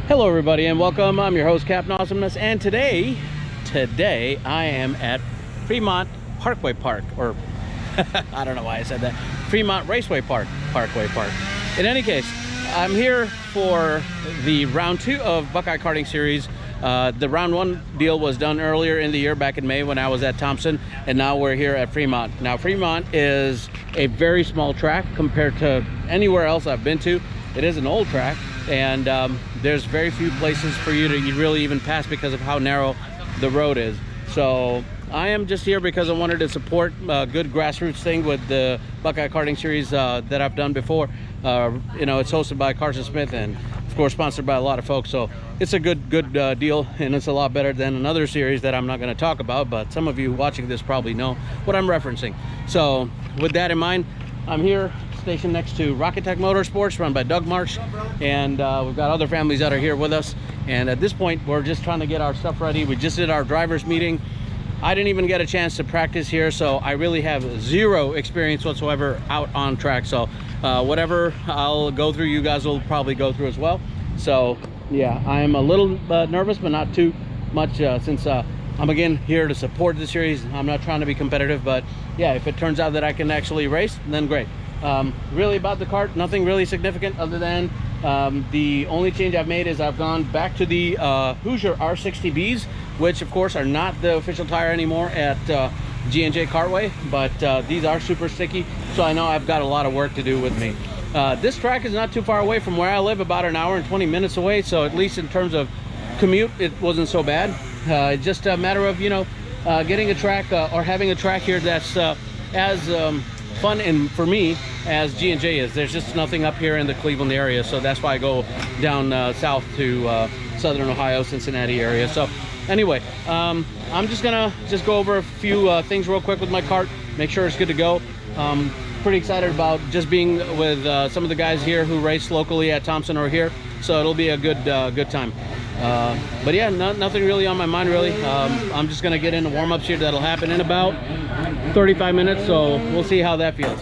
Hello everybody and welcome. I'm your host Captain Awesomeness, and today I am at Fremont Parkway Park, or I don't know why I said that, Fremont Raceway Parkway Park. In any case, I'm here for the round 2 of Buckeye Karting Series. The round 1 deal was done earlier in the year, back in May when I was at Thompson, and now we're here at Fremont. Now Fremont is a very small track compared to anywhere else I've been to. It is an old track, and there's very few places for you to really even pass because of how narrow the road is. So I am just here because I wanted to support a good grassroots thing with the Buckeye Karting Series that I've done before. You know, it's hosted by Carson Smith and of course sponsored by a lot of folks, so it's a good deal, and it's a lot better than another series that I'm not going to talk about, but some of you watching this probably know what I'm referencing. So with that in mind, I'm here stationed next to Rocket Tech Motorsports, run by Doug Marsh, and we've got other families that are here with us, and at this point we're just trying to get our stuff ready. We just did our drivers meeting. I didn't even get a chance to practice here, so I really have zero experience whatsoever out on track. So whatever I'll go through, you guys will probably go through as well. So yeah, I'm a little nervous, but not too much, since I'm again here to support the series. I'm not trying to be competitive, but yeah, if it turns out that I can actually race, then great. Really about the kart, nothing really significant other than the only change I've made is I've gone back to the Hoosier R60Bs, which of course are not the official tire anymore at G&J Kartway, but these are super sticky, so I know I've got a lot of work to do with me. This track is not too far away from where I live, about an hour and 20 minutes away, so at least in terms of commute it wasn't so bad. It's just a matter of, you know, getting a track or having a track here that's as fun and for me as G&J is. There's just nothing up here in the Cleveland area, so that's why I go down south to southern Ohio, Cincinnati area. So anyway, I'm just gonna go over a few things real quick with my kart, make sure it's good to go. Pretty excited about just being with some of the guys here who race locally at Thompson or here, so it'll be a good time. But yeah, nothing really on my mind really. I'm just gonna get into warm-ups here. That'll happen in about 35 minutes, so we'll see how that feels.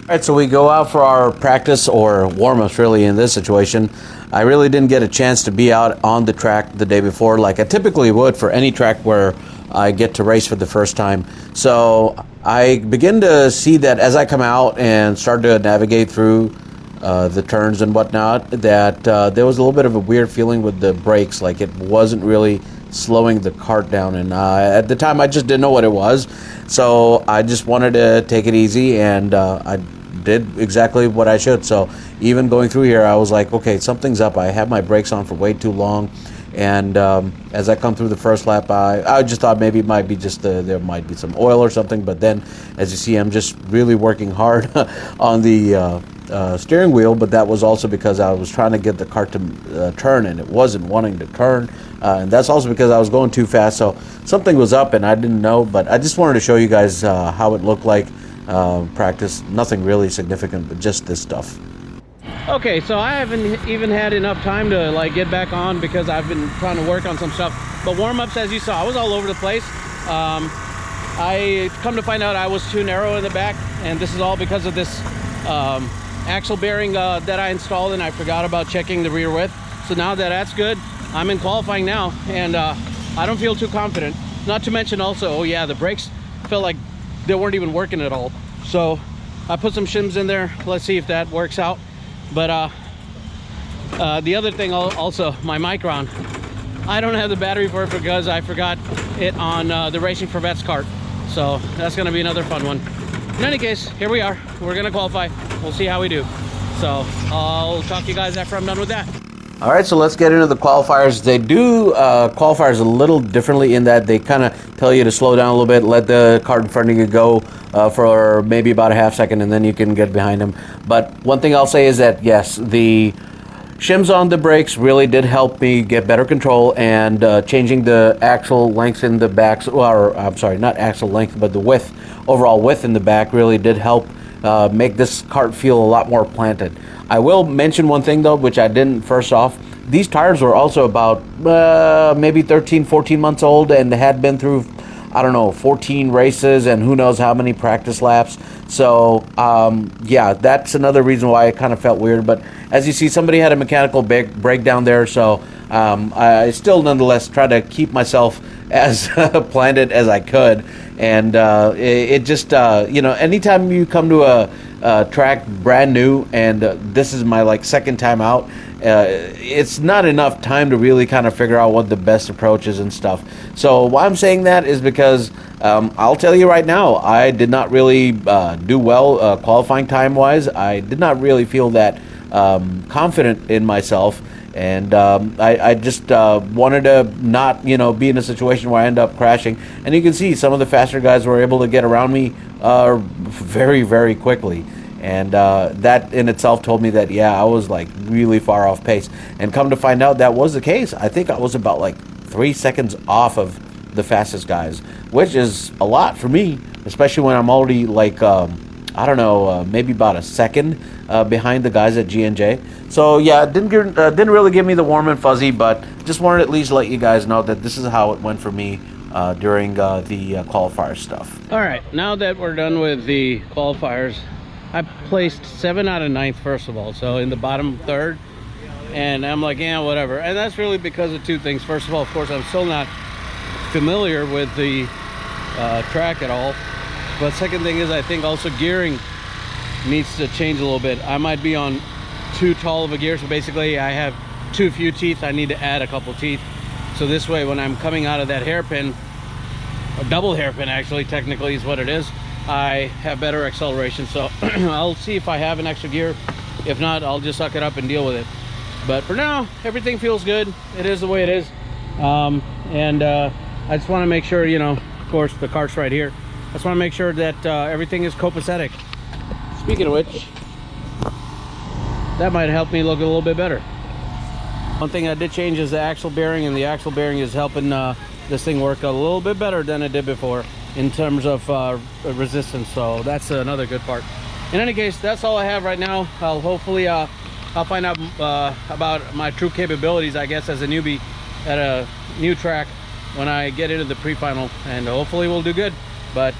All right, so we go out for our practice or warm-ups really in this situation. I really didn't get a chance to be out on the track the day before like I typically would for any track where I get to race for the first time. So I begin to see that as I come out and start to navigate through the turns and whatnot, that there was a little bit of a weird feeling with the brakes, like it wasn't really slowing the kart down, and at the time I just didn't know what it was, so I just wanted to take it easy, and I did exactly what I should. So even going through here, I was like, okay, something's up. I have my brakes on for way too long, and as I come through the first lap, I just thought maybe it might be just there might be some oil or something, but then as you see, I'm just really working hard on the steering wheel, but that was also because I was trying to get the kart to turn, and it wasn't wanting to turn, and that's also because I was going too fast, so something was up and I didn't know. But I just wanted to show you guys how it looked like practice. Nothing really significant, but just this stuff. Okay, so I haven't even had enough time to like get back on because I've been trying to work on some stuff, but warm-ups, as you saw, I was all over the place. I come to find out I was too narrow in the back, and this is all because of this axle bearing that I installed, and I forgot about checking the rear width. So now that that's good, I'm in qualifying now, and I don't feel too confident. Not to mention also, oh yeah, the brakes felt like they weren't even working at all. So I put some shims in there. Let's see if that works out. But the other thing also, my Micron, I don't have the battery for it because I forgot it on the Racing for Vets cart. So that's gonna be another fun one. In any case, here we are. We're gonna qualify. We'll see how we do. So I'll talk to you guys after I'm done with that. All right, so let's get into the qualifiers. They do qualifiers a little differently in that they kind of tell you to slow down a little bit, let the kart in front of you go for maybe about a half second, and then you can get behind them. But one thing I'll say is that, yes, the shims on the brakes really did help me get better control, and changing the axle length in the back, or I'm sorry, not axle length, but the width, overall width in the back really did help make this kart feel a lot more planted. I will mention one thing though, which I didn't first off. These tires were also about maybe 13, 14 months old, and they had been through I don't know, 14 races and who knows how many practice laps. So yeah, that's another reason why it kind of felt weird. But as you see, somebody had a mechanical breakdown there, so I still nonetheless tried to keep myself as planted as I could. And it just, you know, anytime you come to a track brand new, and this is my like second time out, it's not enough time to really kind of figure out what the best approach is and stuff. So why I'm saying that is because I'll tell you right now, I did not really do well qualifying time wise. I did not really feel that confident in myself. And I just wanted to not, you know, be in a situation where I end up crashing. And you can see some of the faster guys were able to get around me very, very quickly. And that in itself told me that, yeah, I was like really far off pace. And come to find out that was the case. I think I was about like 3 seconds off of the fastest guys, which is a lot for me, especially when I'm already like, I don't know, maybe about a second behind the guys at G&J. So yeah, it didn't really give me the warm and fuzzy, but just wanted to at least let you guys know that this is how it went for me during the qualifier stuff. All right, now that we're done with the qualifiers, I placed 7 out of 9th first of all, so in the bottom third, and I'm like, yeah, whatever. And that's really because of two things. First of all, of course, I'm still not familiar with the track at all. But second thing is, I think also gearing needs to change a little bit. I might be on too tall of a gear, so basically I have too few teeth. I need to add a couple teeth, so this way when I'm coming out of that hairpin, or double hairpin actually technically is what it is, I have better acceleration. So I'll see if I have an extra gear. If not, I'll just suck it up and deal with it. But for now, everything feels good. It is the way it is. I just want to make sure, you know, of course the cart's right here. I just want to make sure that everything is copacetic. Speaking of which, that might help me look a little bit better. One thing I did change is the axle bearing, and the axle bearing is helping this thing work a little bit better than it did before in terms of resistance. So that's another good part. In any case, that's all I have right now. I'll hopefully I'll find out about my true capabilities, I guess, as a newbie at a new track when I get into the pre-final, and hopefully we'll do good. But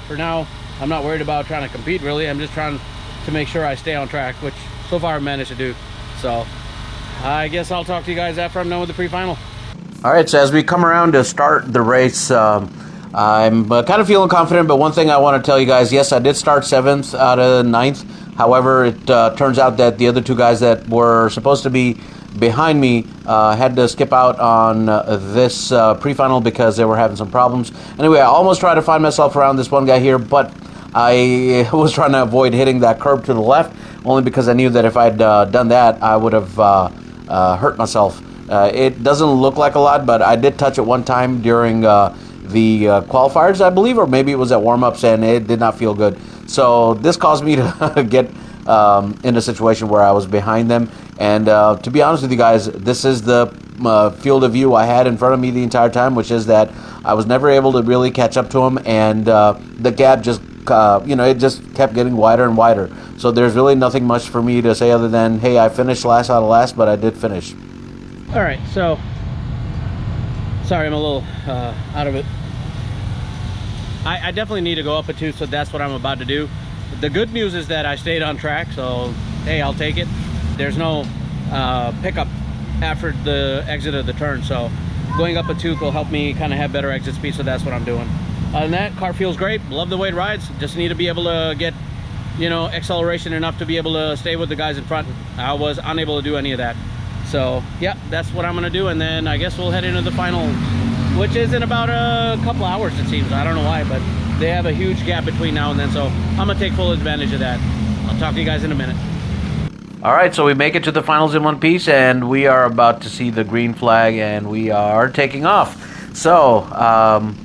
for now, I'm not worried about trying to compete really. I'm just trying to make sure I stay on track, which so far I've managed to do. So I guess I'll talk to you guys after I'm done with the pre-final. All right, so as we come around to start the race, I'm kind of feeling confident, but one thing I want to tell you guys, yes, I did start 7th out of 9th. However, it turns out that the other two guys that were supposed to be behind me had to skip out on this pre-final because they were having some problems. Anyway, I almost tried to find myself around this one guy here, but I was trying to avoid hitting that curb to the left, only because I knew that if I'd done that, I would have hurt myself. It doesn't look like a lot, but I did touch it one time during the qualifiers, I believe, or maybe it was at warm-ups, and it did not feel good. So this caused me to get in a situation where I was behind them. And to be honest with you guys, this is the field of view I had in front of me the entire time, which is that I was never able to really catch up to him, and the gap just, you know, it just kept getting wider and wider. So there's really nothing much for me to say other than, hey, I finished last out of last, but I did finish. All right, so sorry, I'm a little out of it. I definitely need to go up a 2, so that's what I'm about to do. The good news is that I stayed on track, so hey, I'll take it. There's no pickup after the exit of the turn, so going up a 2 will help me kind of have better exit speed, so that's what I'm doing. Other than that, car feels great. Love the way it rides. Just need to be able to get, you know, acceleration enough to be able to stay with the guys in front. I was unable to do any of that. So yeah, that's what I'm gonna do, and then I guess we'll head into the final, which is in about a couple hours, it seems. I don't know why, but they have a huge gap between now and then, so I'm gonna take full advantage of that. I'll talk to you guys in a minute. All right, so we make it to the finals in one piece, and we are about to see the green flag, and we are taking off. So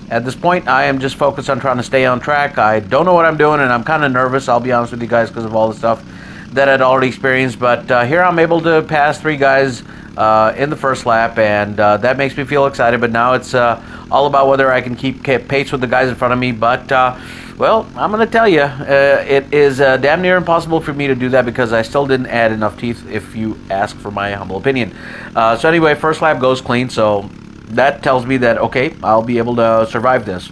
at this point, I am just focused on trying to stay on track. I don't know what I'm doing, and I'm kind of nervous, I'll be honest with you guys, because of all the stuff that I'd already experienced. But here I'm able to pass 3 guys in the first lap, and that makes me feel excited. But now it's all about whether I can keep pace with the guys in front of me. But well, I'm going to tell you, it is damn near impossible for me to do that because I still didn't add enough teeth, if you ask for my humble opinion. So anyway, first lap goes clean, so that tells me that, okay, I'll be able to survive this.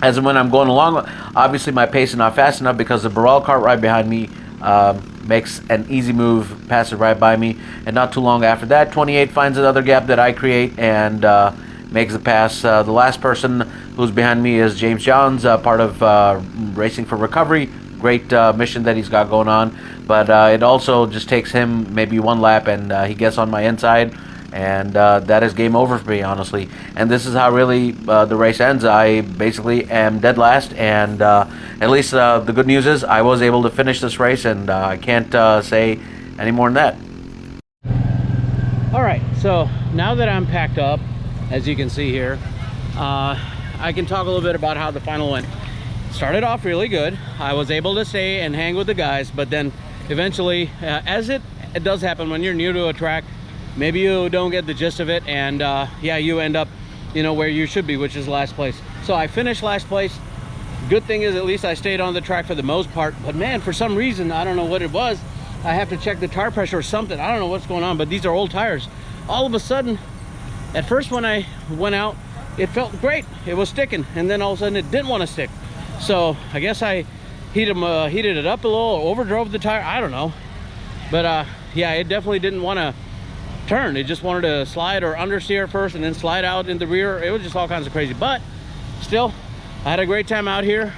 as and when I'm going along. Obviously, my pace is not fast enough because the Burrell cart right behind me makes an easy move, passes right by me, and not too long after that, 28 finds another gap that I create and makes the pass. The last person who's behind me is James Johns, part of Racing for Recovery. Great mission that he's got going on, but it also just takes him maybe one lap and he gets on my inside, and that is game over for me, honestly. And this is how really the race ends. I basically am dead last, and at least the good news is I was able to finish this race, and I can't say any more than that. All right, so now that I'm packed up, as you can see here, I can talk a little bit about how the final went. Started off really good. I was able to stay and hang with the guys, but then eventually, as it does happen when you're new to a track, maybe you don't get the gist of it, and yeah, you end up, you know, where you should be, which is last place. So I finished last place. Good thing is at least I stayed on the track for the most part, but man, for some reason, I don't know what it was, I have to check the tire pressure or something. I don't know what's going on, but these are old tires. All of a sudden, at first when I went out, it felt great. It was sticking, and then all of a sudden it didn't want to stick. So I guess I heated it up a little, or overdrove the tire, I don't know. But yeah, it definitely didn't want to turn. It just wanted to slide or understeer first and then slide out in the rear. It was just all kinds of crazy, but still, I had a great time out here.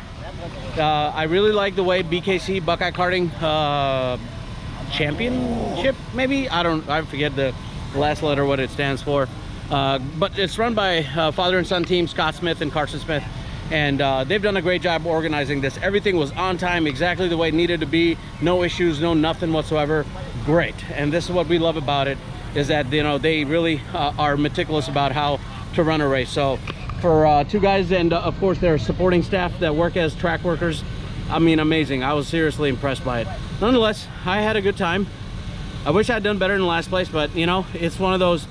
I really like the way BKC, Buckeye Karting Championship, maybe? I forget the last letter, what it stands for. But it's run by father and son team, Scott Smith and Carson Smith. And they've done a great job organizing this. Everything was on time, exactly the way it needed to be. No issues, no nothing whatsoever. Great. And this is what we love about it, is that, you know, they really are meticulous about how to run a race. So for two guys and of course their supporting staff that work as track workers, I mean, amazing. I was seriously impressed by it. Nonetheless, I had a good time. I wish I'd done better in last place, but you know, it's one of those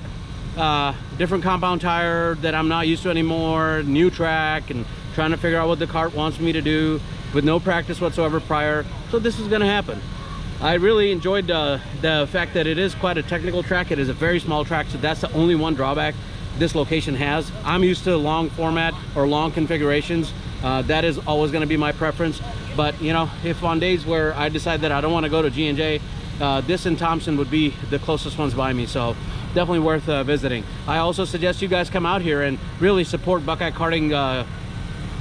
different compound tire that I'm not used to anymore, new track, and trying to figure out what the kart wants me to do with no practice whatsoever prior. So this is going to happen. I really enjoyed the fact that it is quite a technical track. It is a very small track, so that's the only one drawback this location has. I'm used to long format or long configurations. That is always going to be my preference. But you know, if on days where I decide that I don't want to go to G&J, this and Thompson would be the closest ones by me, so definitely worth visiting. I also suggest you guys come out here and really support Buckeye Karting,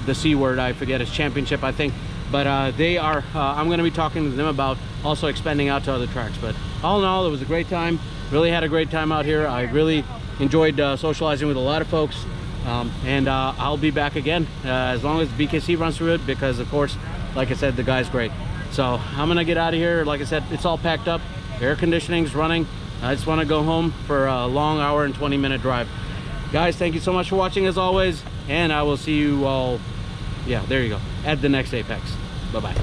the C word, I forget, it's championship, I think. But they are, I'm going to be talking to them about also expanding out to other tracks. But all in all, it was a great time. Really had a great time out here. I really enjoyed socializing with a lot of folks. And I'll be back again as long as BKC runs through it, because of course, like I said, the guy's great. So I'm gonna get out of here. Like I said, it's all packed up, air conditioning's running. I just want to go home for a long hour and 20-minute drive. Guys, thank you so much for watching as always, and I will see you all, yeah, there you go, at the next Apex. Bye-bye.